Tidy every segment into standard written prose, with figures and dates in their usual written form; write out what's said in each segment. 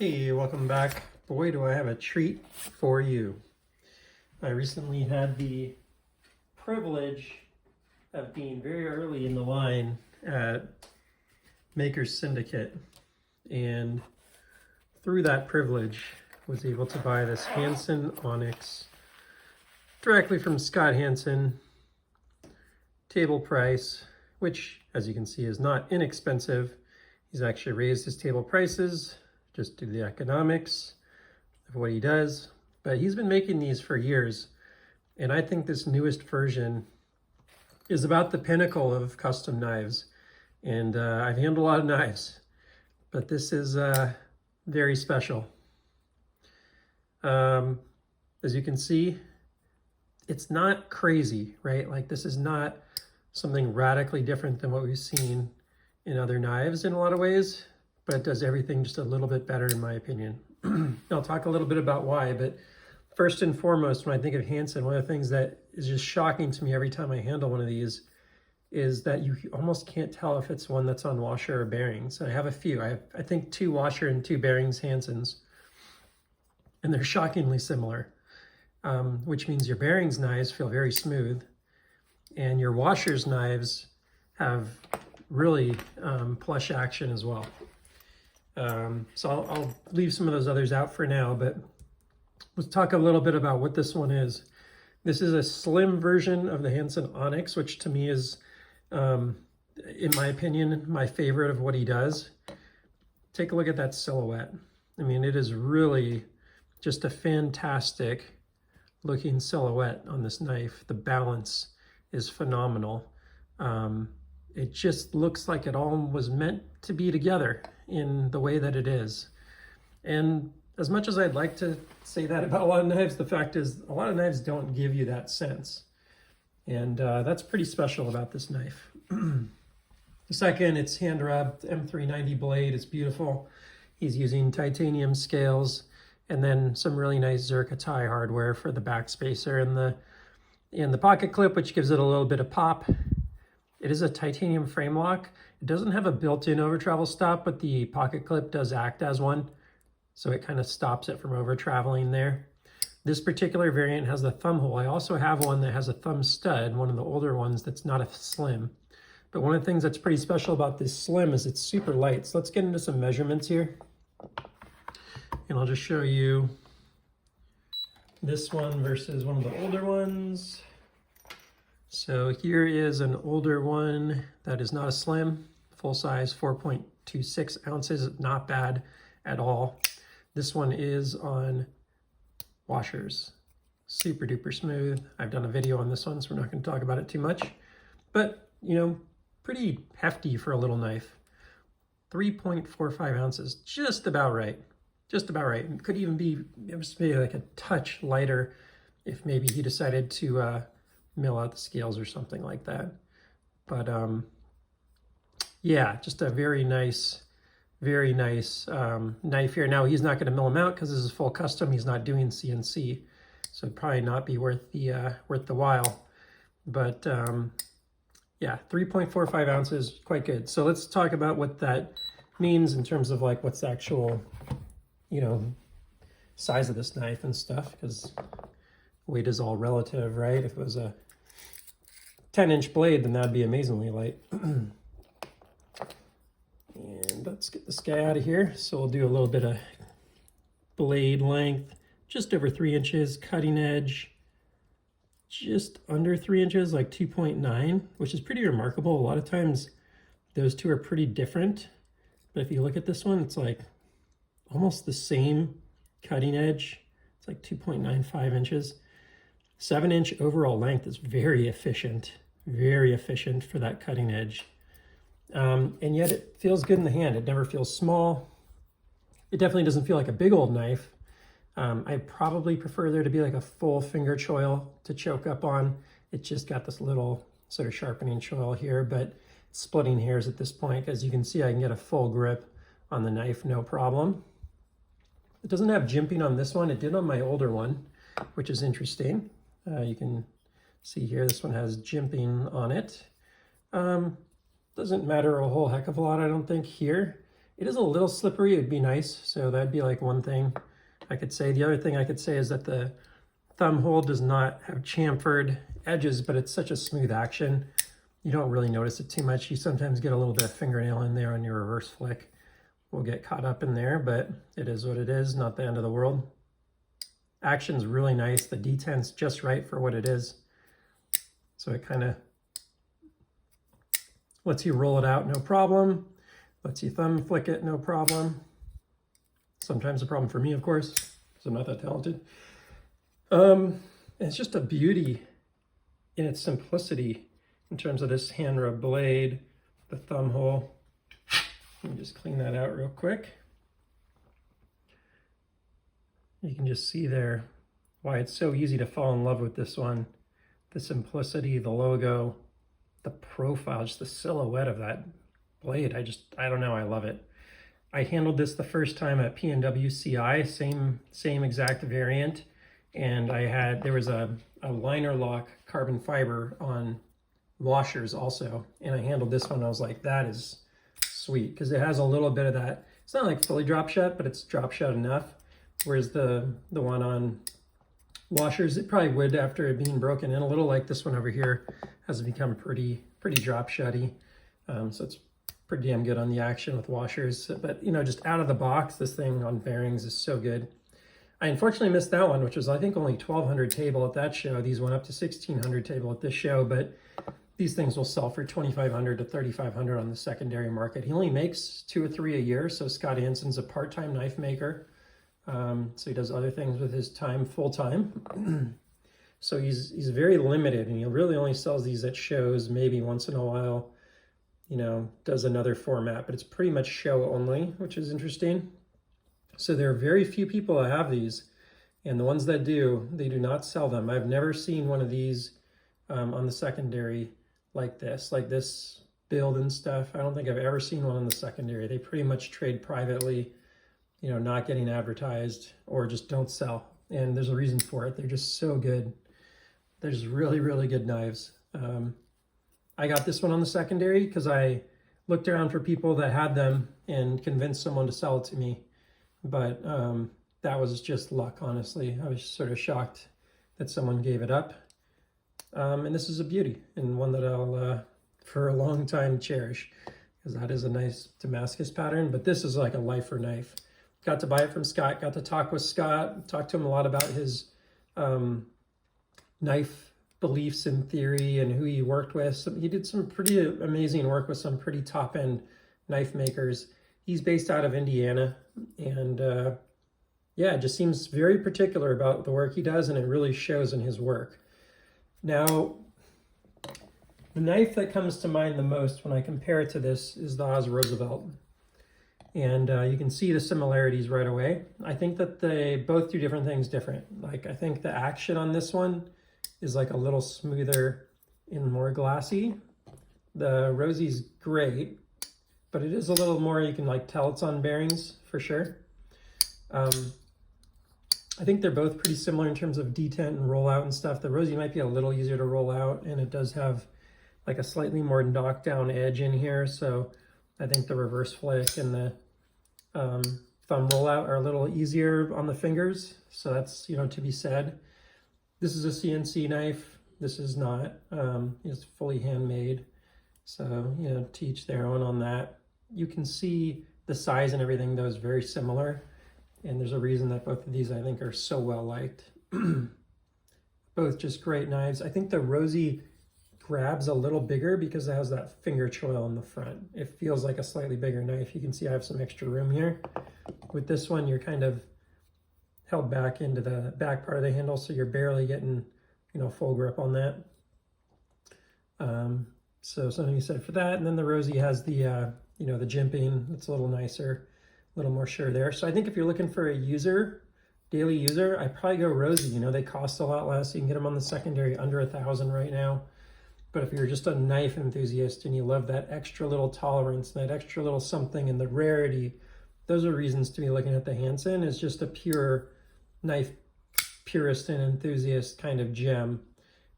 Hey, welcome back. Boy, do I have a treat for you. I recently had the privilege of being very early in the line at Maker's Syndicate, and through that privilege was able to buy this Hansen Onyx directly from Scott Hansen, table price, which as you can see is not inexpensive. He's actually raised his table prices just due to the economics of what he does. But he's been making these for years. And I think this newest version is about the pinnacle of custom knives. And I've handled a lot of knives, but this is very special. As you can see, it's not crazy, right? Like, this is not something radically different than what we've seen in other knives in a lot of ways, but it does everything just a little bit better in my opinion. I'll talk a little bit about why, but first and foremost, when I think of Hansen, one of the things that is just shocking to me every time I handle one of these is that you almost can't tell if it's one that's on washer or bearings. I have a few. I think 2 washer and 2 bearings Hansens, and they're shockingly similar, which means your bearings knives feel very smooth, and your washer's knives have really plush action as well. So I'll leave some of those others out for now, but let's talk a little bit about what this one is. This is a slim version of the Hansen Onyx, which to me is, in my opinion, my favorite of what he does. Take a look at that silhouette. I mean, it is really just a fantastic looking silhouette on this knife. The balance is phenomenal. It just looks like it all was meant to be together in the way that it is. And as much as I'd like to say that about a lot of knives, the fact is a lot of knives don't give you that sense. And that's pretty special about this knife. The second, it's hand rubbed M390 blade. It's beautiful. He's using titanium scales and then some really nice Zerka tie hardware for the back spacer and the pocket clip, which gives it a little bit of pop. It is a titanium frame lock. It doesn't have a built-in over travel stop, but the pocket clip does act as one. So it kind of stops it from over traveling there. This particular variant has the thumb hole. I also have one that has a thumb stud, one of the older ones that's not a slim. But one of the things that's pretty special about this slim is it's super light. So let's get into some measurements here. And I'll just show you this one versus one of the older ones. So here is an older one that is not a slim, full size, 4.26 ounces, not bad at all. This one is on washers, super duper smooth. I've done a video on this one, so we're not going to talk about it too much, but you know, pretty hefty for a little knife. 3.45 ounces, just about right. Just about right. It could even be maybe like a touch lighter if maybe he decided to mill out the scales or something like that. But yeah, just a very nice knife here. Now he's not going to mill them out because this is full custom. He's not doing CNC, so it'd probably not be worth the while. But yeah, 3.45 ounces, quite good. So let's talk about what that means in terms of like what's the actual, you know, size of this knife and stuff, because weight is all relative, right? If it was a 10-inch blade, then that'd be amazingly light. And let's get this guy out of here. So we'll do a little bit of blade length, just over 3 inches, cutting edge, just under 3 inches, like 2.9, which is pretty remarkable. A lot of times those two are pretty different, but if you look at this one, it's like almost the same cutting edge. It's like 2.95 inches. 7-inch overall length is very efficient for that cutting edge. And yet it feels good in the hand. It never feels small. It definitely doesn't feel like a big old knife. I probably prefer there to be like a full finger choil to choke up on. It just got this little sort of sharpening choil here, but it's splitting hairs at this point. As you can see, I can get a full grip on the knife, no problem. It doesn't have jimping on this one. It did on my older one, which is interesting. You can see here, this one has jimping on it. Doesn't matter a whole heck of a lot, I don't think, here. It is a little slippery. It'd be nice. So that'd be like one thing I could say. The other thing I could say is that the thumb hole does not have chamfered edges, but it's such a smooth action. You don't really notice it too much. You sometimes get a little bit of fingernail in there on your reverse flick. We'll get caught up in there, but it is what it is, not the end of the world. Action's really nice. The detent's just right for what it is. So it kind of lets you roll it out, no problem. Lets you thumb flick it, no problem. Sometimes a problem for me, of course, because I'm not that talented. It's just a beauty in its simplicity in terms of this hand rub blade, the thumb hole. Let me just clean that out real quick. You can just see there why it's so easy to fall in love with this one. The simplicity, the logo, the profile, just the silhouette of that blade. I don't know, I love it. I handled this the first time at P&W CI, same exact variant. And there was a liner lock carbon fiber on washers also. And I handled this one, I was like, that is sweet, because it has a little bit of that. It's not like fully drop shut, but it's drop shut enough. Whereas the one on washers, it probably would after it being broken in a little, like this one over here has become pretty drop shutty. So it's pretty damn good on the action with washers. But you know, just out of the box, this thing on bearings is so good. I unfortunately missed that one, which was I think only 1,200 table at that show. These went up to 1,600 table at this show, but these things will sell for 2,500 to 3,500 on the secondary market. He only makes 2 or 3 a year, so Scott Hansen's a part-time knife maker. So he does other things with his time full-time. So he's very limited, and he really only sells these at shows, maybe once in a while, you know, does another format, but it's pretty much show only, which is interesting. So there are very few people that have these, and the ones that do, they do not sell them. I've never seen one of these on the secondary like this build and stuff. I don't think I've ever seen one on the secondary. They pretty much trade privately, you know, not getting advertised, or just don't sell. And there's a reason for it. They're just so good. They're just really, really good knives. I got this one on the secondary because I looked around for people that had them and convinced someone to sell it to me. But that was just luck, honestly. I was sort of shocked that someone gave it up. And this is a beauty, and one that I'll, for a long time, cherish, because that is a nice Damascus pattern. But this is like a lifer knife. Got to buy it from Scott, got to talk with Scott, talked to him a lot about his knife beliefs and theory and who he worked with. He did some pretty amazing work with some pretty top-end knife makers. He's based out of Indiana, and yeah, it just seems very particular about the work he does, and it really shows in his work. Now, the knife that comes to mind the most when I compare it to this is the Oz Roosevelt. And you can see the similarities right away. I think that they both do different things different. Like, I think the action on this one is like a little smoother and more glassy. The Rosie's great, but it is a little more, you can like tell it's on bearings for sure. I think they're both pretty similar in terms of detent and rollout and stuff. The Rosie might be a little easier to roll out, and it does have like a slightly more knockdown edge in here. So I think the reverse flick and the thumb rollout are a little easier on the fingers. So that's, you know, to be said. This is a CNC knife. This is not. It's fully handmade. So, you know, to each their own on that. You can see the size and everything, though, is very similar. And there's a reason that both of these, I think, are so well liked. Both just great knives. I think the Rosie grabs a little bigger because it has that finger choil in the front. It feels like a slightly bigger knife. You can see I have some extra room here. With this one, you're kind of held back into the back part of the handle, so you're barely getting, you know, full grip on that. So something you said for that. And then the Rosie has the, you know, the jimping. It's a little nicer, a little more sure there. So I think if you're looking for a user, daily user, I'd probably go Rosie. You know, they cost a lot less. You can get them on the secondary under $1,000 right now. But if you're just a knife enthusiast and you love that extra little tolerance, that extra little something, and the rarity, those are reasons to be looking at the Hansen. It's just a pure knife purist and enthusiast kind of gem.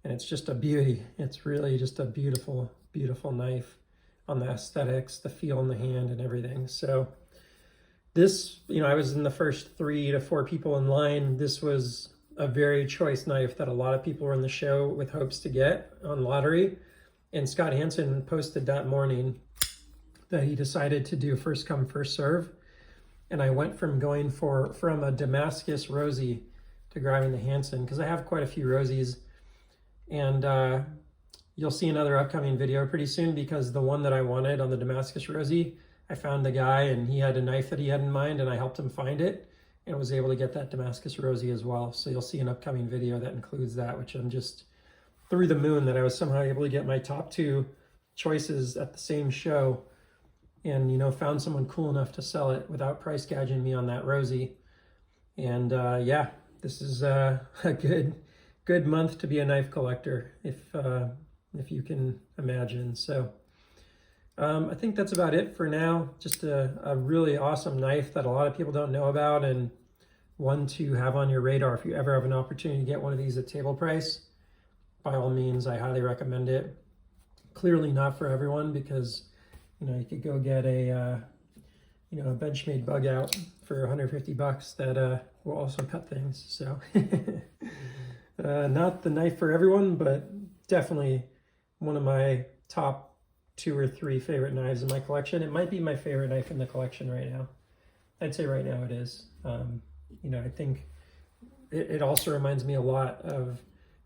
And it's just a beauty. It's really just a beautiful, beautiful knife on the aesthetics, the feel in the hand and everything. So This, you know, I was in the first 3 to 4 people in line. This was a very choice knife that a lot of people were in the show with hopes to get on lottery. And Scott Hansen posted that morning that he decided to do first come, first serve. And I went from going from a Damascus Rosie to grabbing the Hansen, because I have quite a few Rosies. And you'll see another upcoming video pretty soon, because the one that I wanted on the Damascus Rosie, I found a guy and he had a knife that he had in mind, and I helped him find it and was able to get that Damascus Rosie as well. So you'll see an upcoming video that includes that, which I'm just through the moon that I was somehow able to get my top 2 choices at the same show, and, you know, found someone cool enough to sell it without price gouging me on that Rosie. And yeah, this is a good month to be a knife collector, if you can imagine. So I think that's about it for now. Just a really awesome knife that a lot of people don't know about, and one to have on your radar if you ever have an opportunity to get one of these at table price. By all means, I highly recommend it. Clearly not for everyone, because, you know, you could go get a you know, a Benchmade bug out for $150 that will also cut things. So not the knife for everyone, but definitely one of my top 2 or 3 favorite knives in my collection. It might be my favorite knife in the collection right now. I'd say right now it is. You know, I think it also reminds me a lot of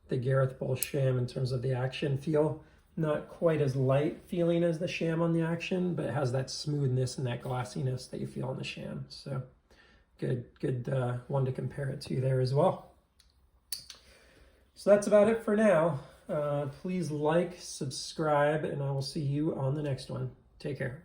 the Gareth Bull Sham in terms of the action feel. Not quite as light feeling as the Sham on the action, but it has that smoothness and that glassiness that you feel on the Sham. So good one to compare it to there as well. So that's about it for now. Please like, subscribe, and I will see you on the next one. Take care.